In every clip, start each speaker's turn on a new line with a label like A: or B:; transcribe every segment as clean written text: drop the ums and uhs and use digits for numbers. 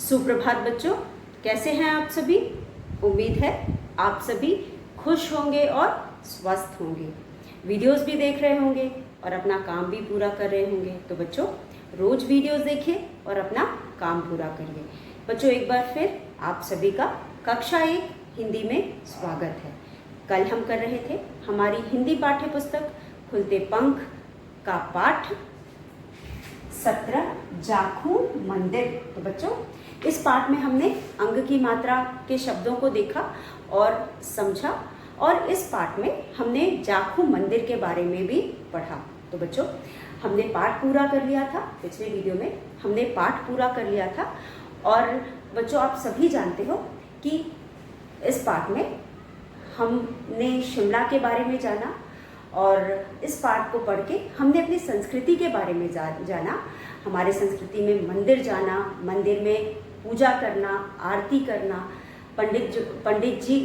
A: सुप्रभात बच्चों, कैसे हैं आप सभी। उम्मीद है आप सभी खुश होंगे और स्वस्थ होंगे, वीडियोस भी देख रहे होंगे और अपना काम भी पूरा कर रहे होंगे। तो बच्चों रोज वीडियोस देखिए और अपना काम पूरा करिए। बच्चों एक बार फिर आप सभी का कक्षा 1 हिंदी में स्वागत है। कल हम कर रहे थे हमारी हिंदी पाठ्य पुस्तक खुलते पंख का पाठ 17 जाखू मंदिर। तो बच्चों इस पाठ में हमने अंग की मात्रा के शब्दों को देखा और समझा, और इस पाठ में हमने जाखू मंदिर के बारे में भी पढ़ा। तो बच्चों हमने पाठ पूरा कर लिया था, पिछले वीडियो में हमने पाठ पूरा कर लिया था। और बच्चों आप सभी जानते हो कि इस पाठ में हमने शिमला के बारे में जाना, और इस पाठ को पढ़ के हमने अपनी संस्कृति के बारे में जाना। हमारे संस्कृति में मंदिर जाना, मंदिर में पूजा करना, आरती करना, पंडित जी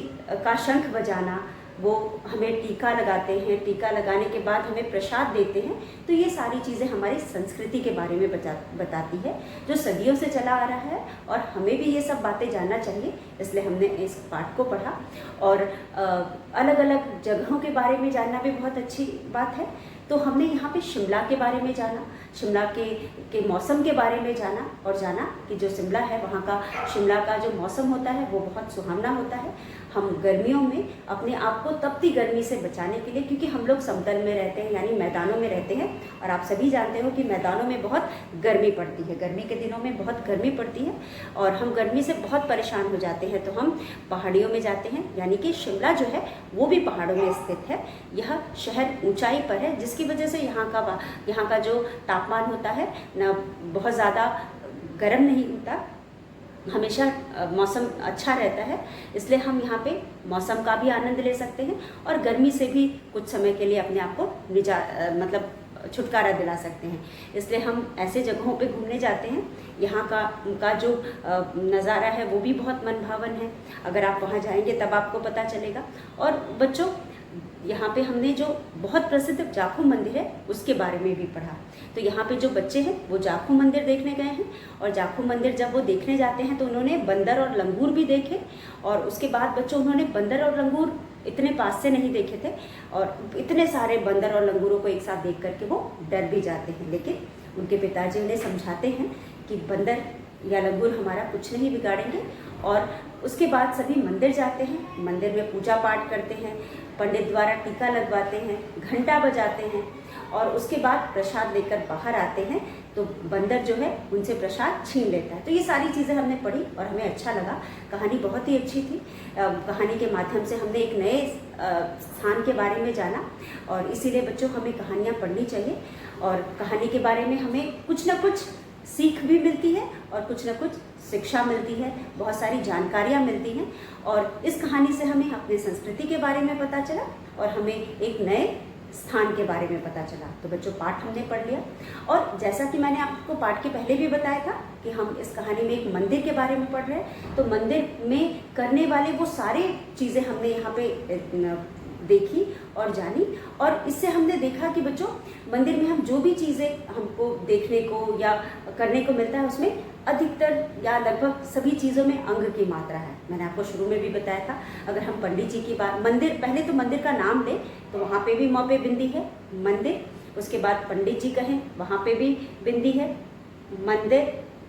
A: का शंख बजाना, वो हमें टीका लगाते हैं, टीका लगाने के बाद हमें प्रसाद देते हैं। तो ये सारी चीज़ें हमारी संस्कृति के बारे में बताती है, जो सदियों से चला आ रहा है, और हमें भी ये सब बातें जानना चाहिए। इसलिए हमने इस पाठ को पढ़ा, और अलग अलग जगहों के बारे में जानना भी बहुत अच्छी बात है। तो हमने यहाँ पे शिमला के बारे में जाना, शिमला के मौसम के बारे में जाना, और जाना कि जो शिमला है वहाँ का शिमला का जो मौसम होता है वो बहुत सुहावना होता है। हम गर्मियों में अपने आप को तपती गर्मी से बचाने के लिए, क्योंकि हम लोग समतल में रहते हैं यानी मैदानों में रहते हैं, और आप सभी जानते हो कि मैदानों में बहुत गर्मी पड़ती है, गर्मी के दिनों में बहुत गर्मी पड़ती है और हम गर्मी से बहुत परेशान हो जाते हैं। तो हम पहाड़ियों में जाते हैं, यानी कि शिमला जो है वो भी पहाड़ों में स्थित है। यह शहर ऊंचाई पर है, जिसकी वजह से यहाँ का जो तापमान होता है ना बहुत ज़्यादा गर्म नहीं होता, हमेशा मौसम अच्छा रहता है। इसलिए हम यहाँ पे मौसम का भी आनंद ले सकते हैं और गर्मी से भी कुछ समय के लिए अपने आप को छुटकारा दिला सकते हैं। इसलिए हम ऐसे जगहों पे घूमने जाते हैं। यहाँ का जो नज़ारा है वो भी बहुत मनभावन है। अगर आप वहाँ जाएंगे तब आपको पता चलेगा। और बच्चों यहाँ पे हमने जो बहुत प्रसिद्ध जाखू मंदिर है उसके बारे में भी पढ़ा। तो यहाँ पे जो बच्चे हैं वो जाखू मंदिर देखने गए हैं, और जाखू मंदिर जब वो देखने जाते हैं तो उन्होंने बंदर और लंगूर भी देखे, और उसके बाद बच्चों उन्होंने बंदर और लंगूर इतने पास से नहीं देखे थे, और इतने सारे बंदर और लंगूरों को एक साथ देख करके वो डर भी जाते हैं। लेकिन उनके पिताजी उन्हें समझाते हैं कि बंदर या लंगूर हमारा कुछ नहीं बिगाड़ेंगे। और उसके बाद सभी मंदिर जाते हैं, मंदिर में पूजा पाठ करते हैं, पंडित द्वारा टीका लगवाते हैं, घंटा बजाते हैं, और उसके बाद प्रसाद लेकर बाहर आते हैं तो बंदर जो है उनसे प्रसाद छीन लेता है। तो ये सारी चीज़ें हमने पढ़ी और हमें अच्छा लगा। कहानी बहुत ही अच्छी थी। कहानी के माध्यम से हमने एक नए स्थान के बारे में जाना, और इसीलिए बच्चों हमें कहानियाँ पढ़नी चाहिए, और कहानी के बारे में हमें कुछ ना कुछ सीख भी मिलती है और कुछ ना कुछ शिक्षा मिलती है, बहुत सारी जानकारियाँ मिलती हैं। और इस कहानी से हमें अपने संस्कृति के बारे में पता चला और हमें एक नए स्थान के बारे में पता चला। तो बच्चों पाठ हमने पढ़ लिया, और जैसा कि मैंने आपको पाठ के पहले भी बताया था कि हम इस कहानी में एक मंदिर के बारे में पढ़ रहे हैं। तो मंदिर में करने वाले वो सारे चीज़ें हमने यहाँ पे देखी और जानी, और इससे हमने देखा कि बच्चों मंदिर में हम जो भी चीज़ें हमको देखने को या करने को मिलता है उसमें अधिकतर या लगभग सभी चीज़ों में अंग की मात्रा है। मैंने आपको शुरू में भी बताया था। अगर हम पंडित जी की बात, मंदिर पहले तो मंदिर का नाम लें तो वहाँ पे भी मौ पे बिंदी है मंदिर, उसके बाद पंडित जी कहें वहाँ पे भी बिंदी है, मंदिर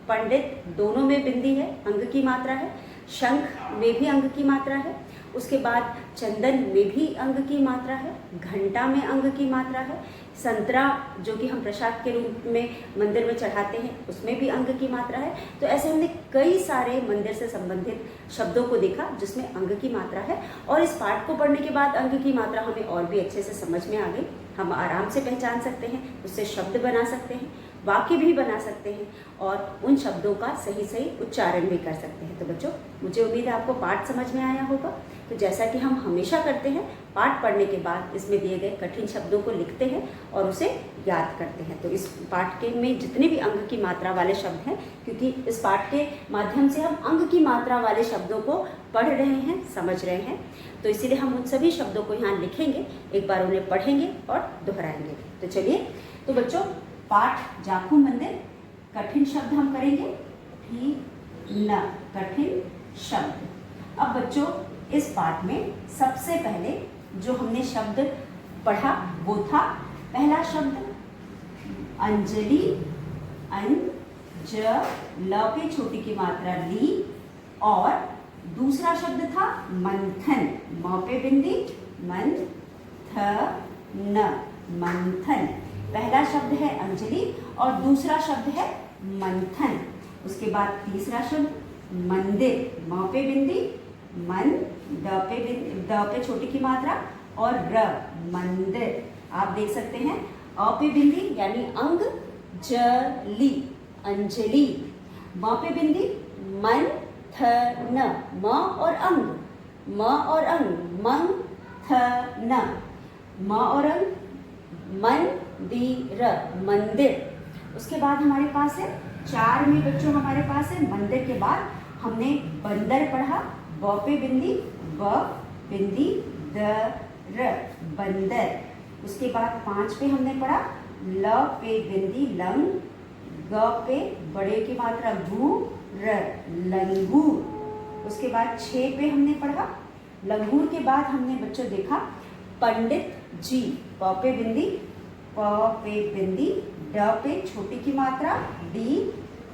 A: पंडित दोनों में बिंदी है, अंग की मात्रा है, शंख में भी अंग की मात्रा है, उसके बाद चंदन में भी अंग की मात्रा है, घंटा में अंग की मात्रा है, संतरा जो कि हम प्रसाद के रूप में मंदिर में चढ़ाते हैं उसमें भी अंग की मात्रा है। तो ऐसे हमने कई सारे मंदिर से संबंधित शब्दों को देखा जिसमें अंग की मात्रा है, और इस पाठ को पढ़ने के बाद अंग की मात्रा हमें और भी अच्छे से समझ में आ गई। हम आराम से पहचान सकते हैं, उससे शब्द बना सकते हैं, वाक्य भी बना सकते हैं, और उन शब्दों का सही सही उच्चारण भी कर सकते हैं। तो बच्चों मुझे उम्मीद है आपको पाठ समझ में आया होगा। तो जैसा कि हम हमेशा करते हैं, पाठ पढ़ने के बाद इसमें दिए गए कठिन शब्दों को लिखते हैं और उसे याद करते हैं। तो इस पाठ के में जितने भी अंग की मात्रा वाले शब्द हैं, क्योंकि इस पाठ के माध्यम से हम अंग की मात्रा वाले शब्दों को पढ़ रहे हैं, समझ रहे हैं, तो इसीलिए हम उन सभी शब्दों को यहाँ लिखेंगे, एक बार उन्हें पढ़ेंगे और दोहराएंगे। तो चलिए, तो बच्चों पाठ जाखू मंदिर, कठिन शब्द हम करेंगे। न, कठिन शब्द। अब बच्चों इस पाठ में सबसे पहले जो हमने शब्द पढ़ा वो था पहला शब्द अंजलि, ल पे छोटी की मात्रा ली, और दूसरा शब्द था मंथन, म पे बिंदी न, मंथन। पहला शब्द है अंजलि और दूसरा शब्द है मंथन। उसके बाद तीसरा शब्द मंदिर, म पे बिंदी द पे छोटी की मात्रा और र, मंदिर। आप देख सकते हैं अ पे बिंदी यानी अंग, जली, अंजलि। म पे बिंदी मंथन, म और अंग, मंथन, म और अंग, मंदिर, मंदिर। उसके बाद हमारे पास है 4 में बच्चों हमारे पास है मंदिर के बाद हमने बंदर पढ़ा, ब पे बिंदी र, बंदर। उसके बाद 5 पे हमने पढ़ा ल पे बिंदी लंग, ग पे बड़े की मात्रा गु, र, लंगूर। उसके बाद 6 पे हमने पढ़ा लंगूर के बाद हमने बच्चों देखा पंडित जी, प पे बिंदी ड पे छोटी की मात्रा डी,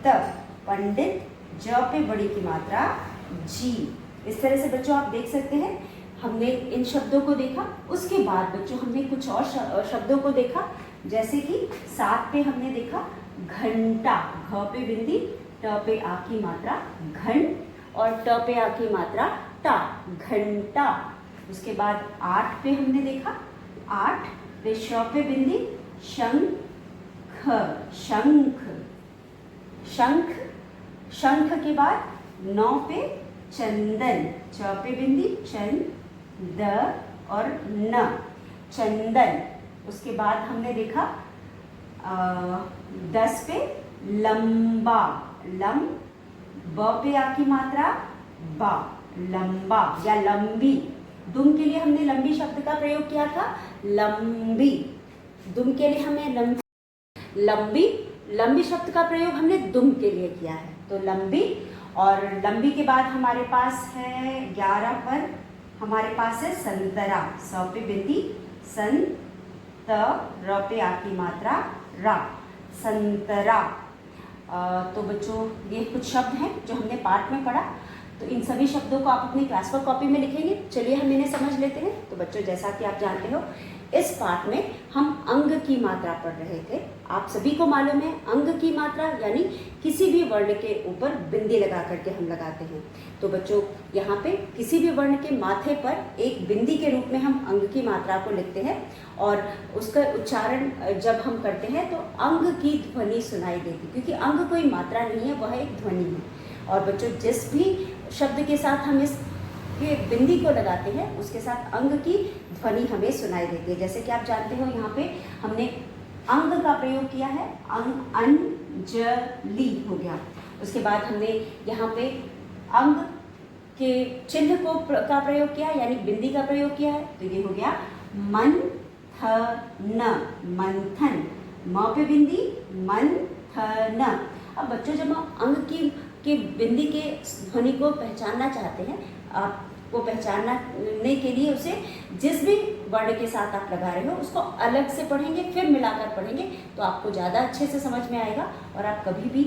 A: त, पंडित, ज पे बड़ी की मात्रा जी। इस तरह से बच्चों आप देख सकते हैं हमने इन शब्दों को देखा। उसके बाद बच्चों हमने कुछ और शब्दों को देखा, जैसे कि 7 पे हमने देखा घंटा, घ पे बिंदी ट पे आ की मात्रा घन और ट पे आ की मात्रा टा, घंटा। उसके बाद 8 पे हमने देखा 8 पे श पे बिंदी शंख, शंख, शंख, शंख के बाद 9 पे चंदन, च पे बिंदी चंद और न, चंदन। उसके बाद हमने देखा 10 पे लंबा, लम, ब पे आ की मात्रा बा, लंबा या लंबी। दुम के लिए हमने लंबी शब्द का प्रयोग किया था, लंबी। दुम के लिए हमें लंबी, लंबी शब्द का प्रयोग हमने दुम के लिए किया है, तो लंबी। और लंबी के बाद हमारे पास है 11 पर हमारे पास है संतरा, स पे बिंदी सन, त, र पे आ की मात्रा रा, संतरा। तो बच्चों ये कुछ शब्द हैं जो हमने पाठ में पढ़ा, तो इन सभी शब्दों को आप अपनी क्लास पर कॉपी में लिखेंगे। चलिए हम इन्हें समझ लेते हैं। तो बच्चों जैसा कि आप जानते हो इस पाठ में हम अंग की मात्रा पढ़ रहे थे। आप सभी को मालूम है अंग की मात्रा यानी किसी भी वर्ण के ऊपर बिंदी लगा करके हम लगाते हैं। तो बच्चों यहाँ पे किसी भी वर्ण के माथे पर एक बिंदी के रूप में हम अंग की मात्रा को लिखते हैं और उसका उच्चारण जब हम करते हैं तो अंग की ध्वनि सुनाई देती, क्योंकि अंग कोई मात्रा नहीं है, वह एक ध्वनि है। और बच्चों जिस भी शब्द के साथ हम इस के बिंदी को लगाते हैं उसके साथ अंग की ध्वनि हमें सुनाई देती है। जैसे कि आप जानते हो यहाँ पे हमने अंग का प्रयोग किया है, अंजलि हो गया। उसके बाद हमने यहाँ पे अंग के चिन्ह को का प्रयोग किया यानी बिंदी का प्रयोग किया है, तो ये हो गया मंथन, मंथन, म पे बिंदी मंथन। अब बच्चों जब हम अंग की बिंदी के ध्वनि को पहचानना चाहते हैं, आपको पहचानने के लिए उसे जिस भी वर्ण के साथ आप लगा रहे हो उसको अलग से पढ़ेंगे फिर मिलाकर पढ़ेंगे तो आपको ज़्यादा अच्छे से समझ में आएगा और आप कभी भी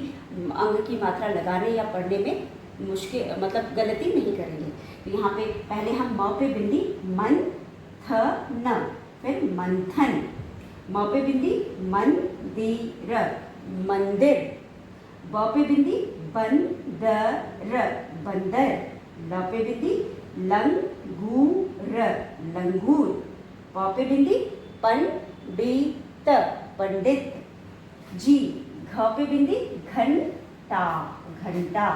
A: अंग की मात्रा लगाने या पढ़ने में मुश्किल मतलब गलती नहीं करेंगे। तो यहाँ पे पहले हम म पे बिंदी मन थ न, फिर मंथन, म पे बिंदी मंदिर, मंदिर, ब पे बिंदी बंदर, बंदर, ल पे बिंदी लंगूर, लंगूर, प पे बिंदी पंडित, पंडित, जी, घ पे बिंदी घंटा, घंटा,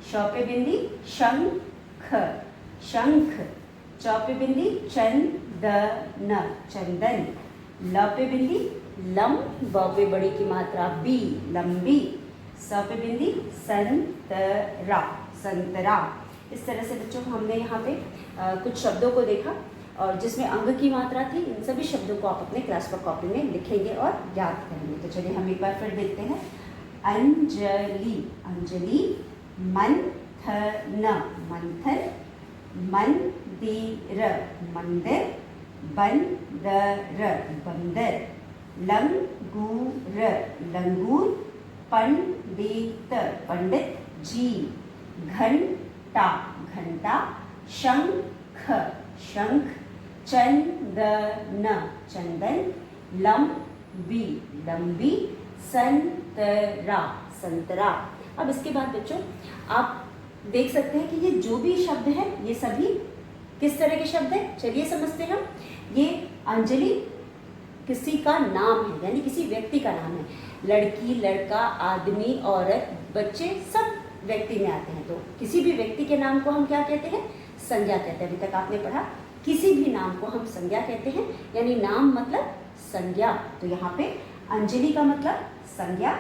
A: श पे बिंदी शंख, शंख, च पे बिंदी चंदन, चंदन, ल पे बिंदी लम, ब पे बड़ी की मात्रा बी, लंबी, स पे बिंदी संतरा, संतरा। इस तरह से बच्चों को हमने यहाँ पे कुछ शब्दों को देखा और जिसमें अंग की मात्रा थी। इन सभी शब्दों को आप अपने क्लास पर कॉपी में लिखेंगे और याद करेंगे। तो चलिए हम एक बार फिर देखते हैं। अंजलि, अंजलि, मंथन मंथन, मंदिर मंदिर, बंदर बंदर, लंगूर लंगूर, पंडित पंडित जी, घंटा घंटा, शंख शंख, चंदन चंदन, लंबी लंबी, संतरा संतरा। अब इसके बाद बच्चों आप देख सकते हैं कि ये जो भी शब्द है ये सभी किस तरह के शब्द हैं, चलिए समझते हैं हम। ये अंजलि किसी का नाम है, यानी किसी व्यक्ति का नाम है। लड़की, लड़का, आदमी, औरत, बच्चे सब व्यक्ति में आते हैं। तो किसी भी व्यक्ति के नाम को हम क्या कहते हैं, संज्ञा कहते हैं। अभी तक आपने पढ़ा किसी भी नाम को हम संज्ञा कहते हैं, यानी नाम मतलब संज्ञा। तो यहाँ पे अंजलि का मतलब संज्ञा,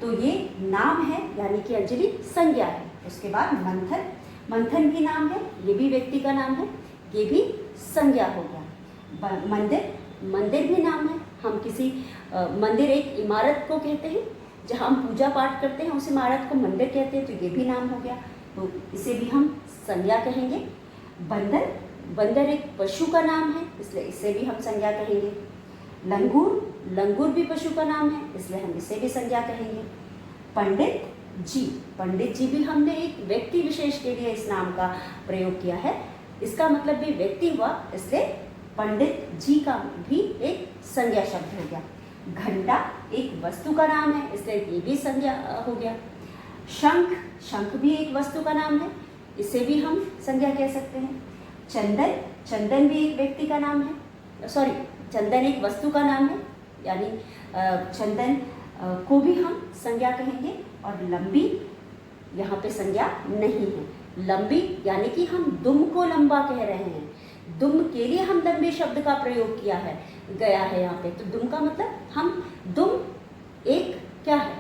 A: तो ये नाम है यानी कि अंजलि संज्ञा है। उसके बाद मंथन, मंथन भी नाम है, ये भी व्यक्ति का नाम है, ये भी संज्ञा हो गया। मंदिर, मंदिर भी नाम है। हम किसी मंदिर एक इमारत को कहते हैं, जहाँ हम पूजा पाठ करते हैं उस इमारत को मंदिर कहते हैं, तो ये भी नाम हो गया, तो इसे भी हम संज्ञा कहेंगे। बंदर, बंदर एक पशु का नाम है, इसलिए इसे भी हम संज्ञा कहेंगे। लंगूर, लंगूर भी पशु का नाम है, इसलिए हम इसे भी संज्ञा कहेंगे। पंडित जी, पंडित जी भी हमने एक व्यक्ति विशेष के लिए इस नाम का प्रयोग किया है, इसका मतलब भी व्यक्ति हुआ, इसलिए पंडित जी का भी एक संज्ञा शब्द हो गया। घंटा एक वस्तु का नाम है, इसलिए ये भी संज्ञा हो गया। शंख, शंख भी एक वस्तु का नाम है, इसे भी हम संज्ञा कह सकते हैं। चंदन, चंदन भी एक व्यक्ति का नाम है, सॉरी चंदन एक वस्तु का नाम है, यानी चंदन को भी हम संज्ञा कहेंगे। और लंबी, यहाँ पे संज्ञा नहीं है। लंबी यानी कि हम दुम को लंबा कह रहे हैं, दुम के लिए हम लंबे शब्द का प्रयोग किया है गया है यहाँ पे। तो दुम का मतलब हम दुम एक क्या है,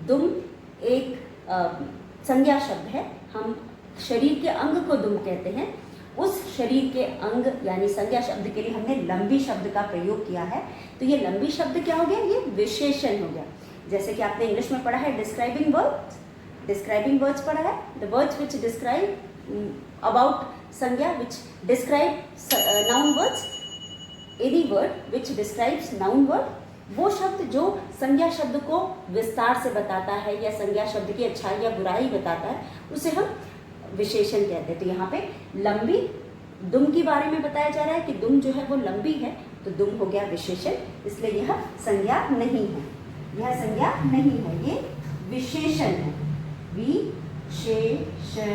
A: दुम एक संज्ञा शब्द है, हम शरीर के अंग को दुम कहते हैं, उस शरीर के अंग यानी संज्ञा शब्द के लिए हमने लंबी शब्द का प्रयोग किया है। तो ये लंबी शब्द क्या हो गया, ये विशेषण हो गया। जैसे कि आपने इंग्लिश में पढ़ा है डिस्क्राइबिंग वर्ड्स, डिस्क्राइबिंग वर्ड्स पढ़ा है, the words which describe about संज्ञा which describe noun words, any word which describes noun word, वो शब्द जो संज्ञा शब्द को विस्तार से बताता है या संज्ञा शब्द की अच्छाई या बुराई बताता है, उसे हम विशेषण कहते हैं। तो यहाँ पे लंबी दुम के बारे में बताया जा रहा है कि दुम जो है वो लंबी है, तो दुम हो गया विशेषण, इसलिए यह संज्ञा नहीं है, यह संज्ञा नहीं है, ये विशेषण है। विशेषण,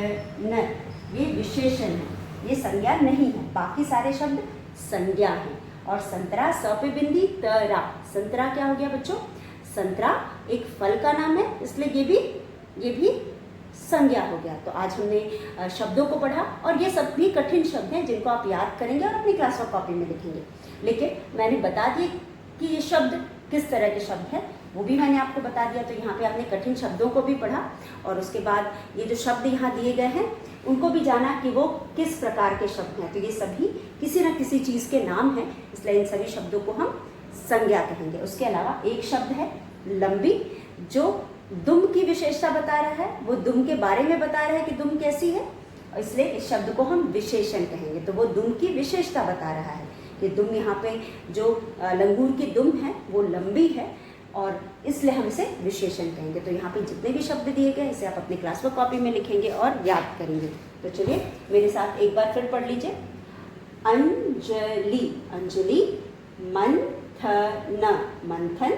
A: ये विशेषण है, ये संज्ञा नहीं है। बाकी सारे शब्द संज्ञा है। और संतरा, स पे बिंदी तरा, संतरा क्या हो गया बच्चों, संतरा एक फल का नाम है, इसलिए ये भी संज्ञा हो गया। तो आज हमने शब्दों को पढ़ा और ये सब भी कठिन शब्द हैं जिनको आप याद करेंगे और अपनी क्लास वर्क कॉपी में लिखेंगे। लेकिन मैंने बता दिया कि ये शब्द किस तरह के शब्द हैं, वो भी मैंने आपको बता दिया। तो यहाँ पे आपने कठिन शब्दों को भी पढ़ा और उसके बाद ये जो शब्द यहाँ दिए गए हैं उनको भी जाना कि वो किस प्रकार के शब्द हैं। तो ये सभी किसी न किसी चीज़ के नाम हैं, इसलिए इन सभी शब्दों को हम संज्ञा कहेंगे। उसके अलावा एक शब्द है लंबी, जो दुम की विशेषता बता रहा है, वो दुम के बारे में बता रहा है कि दुम कैसी है, इसलिए इस शब्द को हम विशेषण कहेंगे। तो वो दुम की विशेषता बता रहा है कि दुम, यहाँ पे जो लंगूर की दुम है वो लंबी है और इसलिए हम इसे विशेषण कहेंगे। तो यहाँ पे जितने भी शब्द दिए गए इसे आप अपनी क्लास वर्क कॉपी में लिखेंगे और याद करेंगे। तो चलिए मेरे साथ एक बार फिर पढ़ लीजिए। अंजलि, अंजलि, मंथन, मंथन,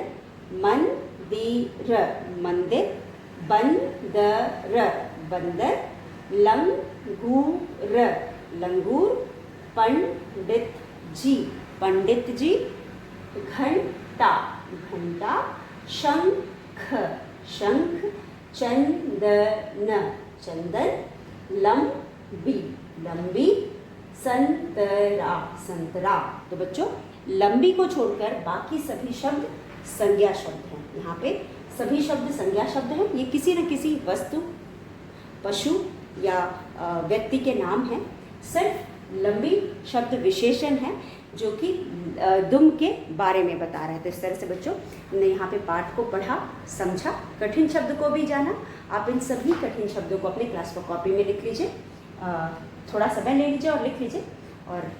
A: मंदिर, मंदिर, बंदर, बंदर, लंगूर, लंगूर, पंडित जी, पंडित जी, घंटा, घंटा, शंख, शंख, चंदन, चंदन, लंबी, लंबी, संतरा, संतरा। तो बच्चों लंबी को छोड़कर बाकी सभी शब्द संज्ञा शब्द हैं। यहाँ पे सभी शब्द संज्ञा शब्द हैं, ये किसी न किसी वस्तु, पशु या व्यक्ति के नाम हैं। सिर्फ लंबी शब्द विशेषण है, जो कि दुम के बारे में बता रहा है। तो इस तरह से बच्चों हमने यहाँ पे पाठ को पढ़ा, समझा, कठिन शब्द को भी जाना। आप इन सभी कठिन शब्दों को अपने क्लास वर्क कॉपी में लिख लीजिए, थोड़ा समय ले लीजिए और लिख लीजिए। और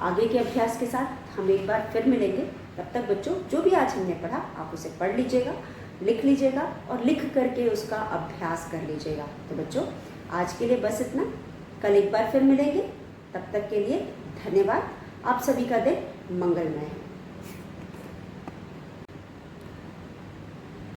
A: आगे के अभ्यास के साथ हम एक बार फिर मिलेंगे। तब तक बच्चों जो भी आज हमने पढ़ा आप उसे पढ़ लीजिएगा, लिख लीजिएगा और लिख करके उसका अभ्यास कर लीजिएगा। तो बच्चों आज के लिए बस इतना, कल एक बार फिर मिलेंगे। तब तक के लिए धन्यवाद। आप सभी का दिन मंगलमय है।